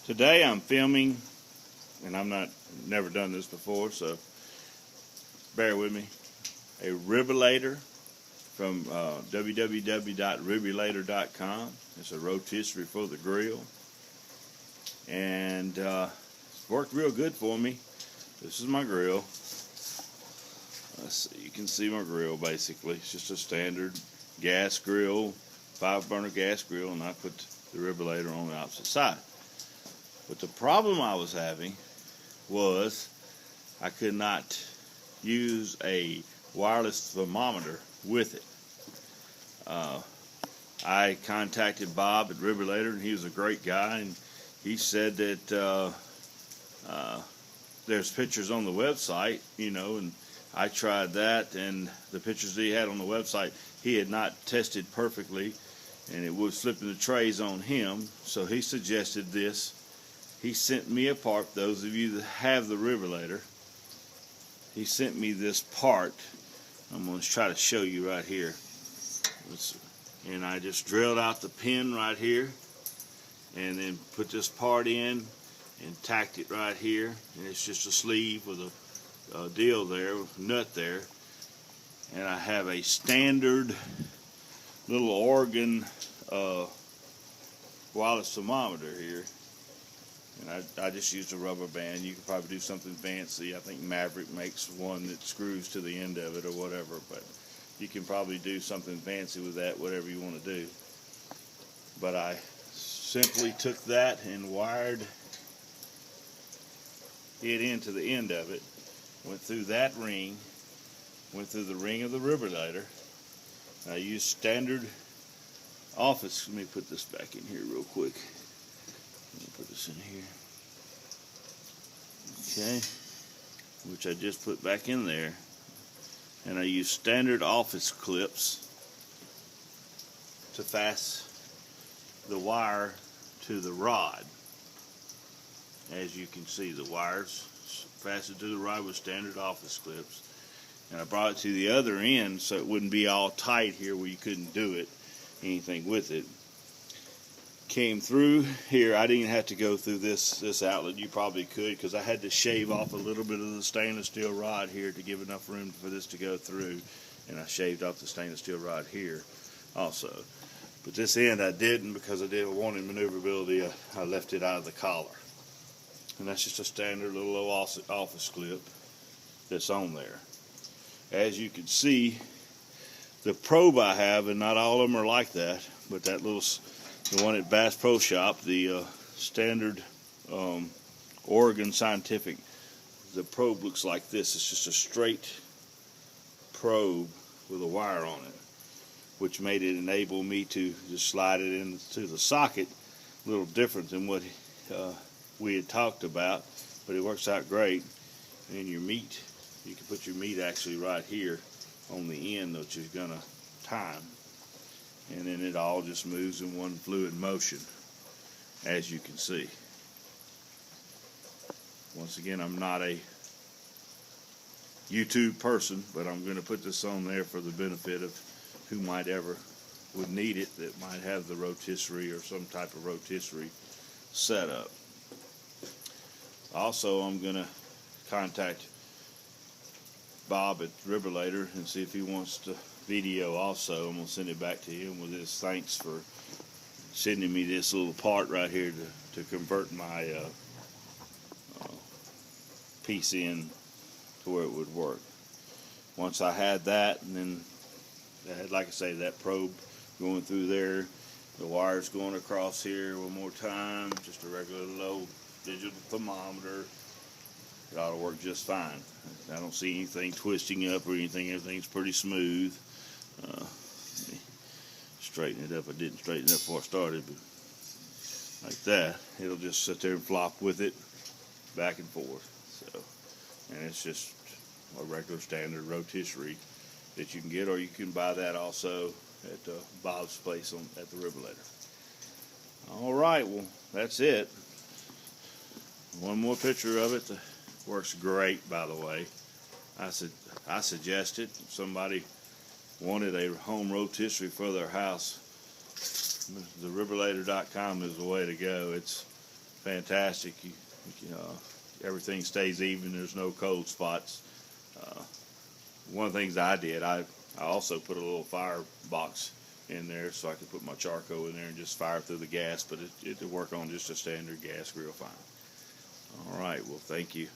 Today I'm filming, and never done this before, so bear with me. A Rib-o-lator from www.rib-o-lator.com. It's a rotisserie for the grill, and it's worked real good for me. This is my grill. Let's see, you can see my grill basically. It's just a standard gas grill, 5-burner gas grill, and I put the Rib-o-lator on the opposite side. But the problem I was having was I could not use a wireless thermometer with it. I contacted Bob at Rib-o-lator, and he was a great guy, and he said that there's pictures on the website, and I tried that, and the pictures that he had on the website, he had not tested perfectly, and it was flipping the trays on him, so he suggested this. He sent me a part. Those of you that have the Rib-o-lator, he sent me this part. I'm going to try to show you right here. And I just drilled out the pin right here, and then put this part in and tacked it right here. And it's just a sleeve with a deal there, nut there. And I have a standard little organ wireless thermometer here. And I just used a rubber band. You could probably do something fancy. I think Maverick makes one that screws to the end of it or whatever, but you can probably do something fancy with that, whatever you want to do. But I simply took that and wired it into the end of it, went through that ring, went through the ring of the Rib-o-lator. I used standard office. Let me put this back in here real quick. Let me put this in here. Okay, which I just put back in there. And I use standard office clips to fasten the wire to the rod. As you can see, the wire's fastened to the rod with standard office clips. And I brought it to the other end so it wouldn't be all tight here where you couldn't do anything with it. Came through here. I didn't have to go through this outlet. You probably could, because I had to shave off a little bit of the stainless steel rod here to give enough room for this to go through, and I shaved off the stainless steel rod here also. But this end I didn't, because I didn't want maneuverability. I left it out of the collar, and that's just a standard little office clip that's on there. As you can see, the probe I have, and not all of them are like that, but that little, the one at Bass Pro Shop, the standard Oregon Scientific, the probe looks like this. It's just a straight probe with a wire on it, which made it enable me to just slide it into the socket. A little different than what we had talked about, but it works out great. And your meat, you can put your meat actually right here on the end that you're going to time. And then it all just moves in one fluid motion, as you can see. Once again, I'm not a YouTube person, but I'm going to put this on there for the benefit of who might ever would need it, that might have the rotisserie or some type of rotisserie setup. Also, I'm going to contact Bob at Rib-o-lator and see if he wants to video also. I'm going to send it back to him with his thanks for sending me this little part right here to convert my piece in to where it would work. Once I had that, and then I had, like I say, that probe going through there, the wires going across here one more time, just a regular low digital thermometer. It ought to work just fine. I don't see anything twisting up or anything. Everything's pretty smooth. Let me straighten it up. I didn't straighten it up before I started, but like that, it'll just sit there and flop with it back and forth. So, and it's just a regular standard rotisserie that you can get, or you can buy that also at Bob's place at the Rib-o-lator. All right, well, that's it. One more picture of it. Works great, by the way. I suggest it. If somebody wanted a home rotisserie for their house, the Rib-o-lator.com is the way to go. It's fantastic. Everything stays even. There's no cold spots. One of the things I did, I also put a little fire box in there so I could put my charcoal in there and just fire through the gas, but it would work on just a standard gas grill fine. All right, well, thank you.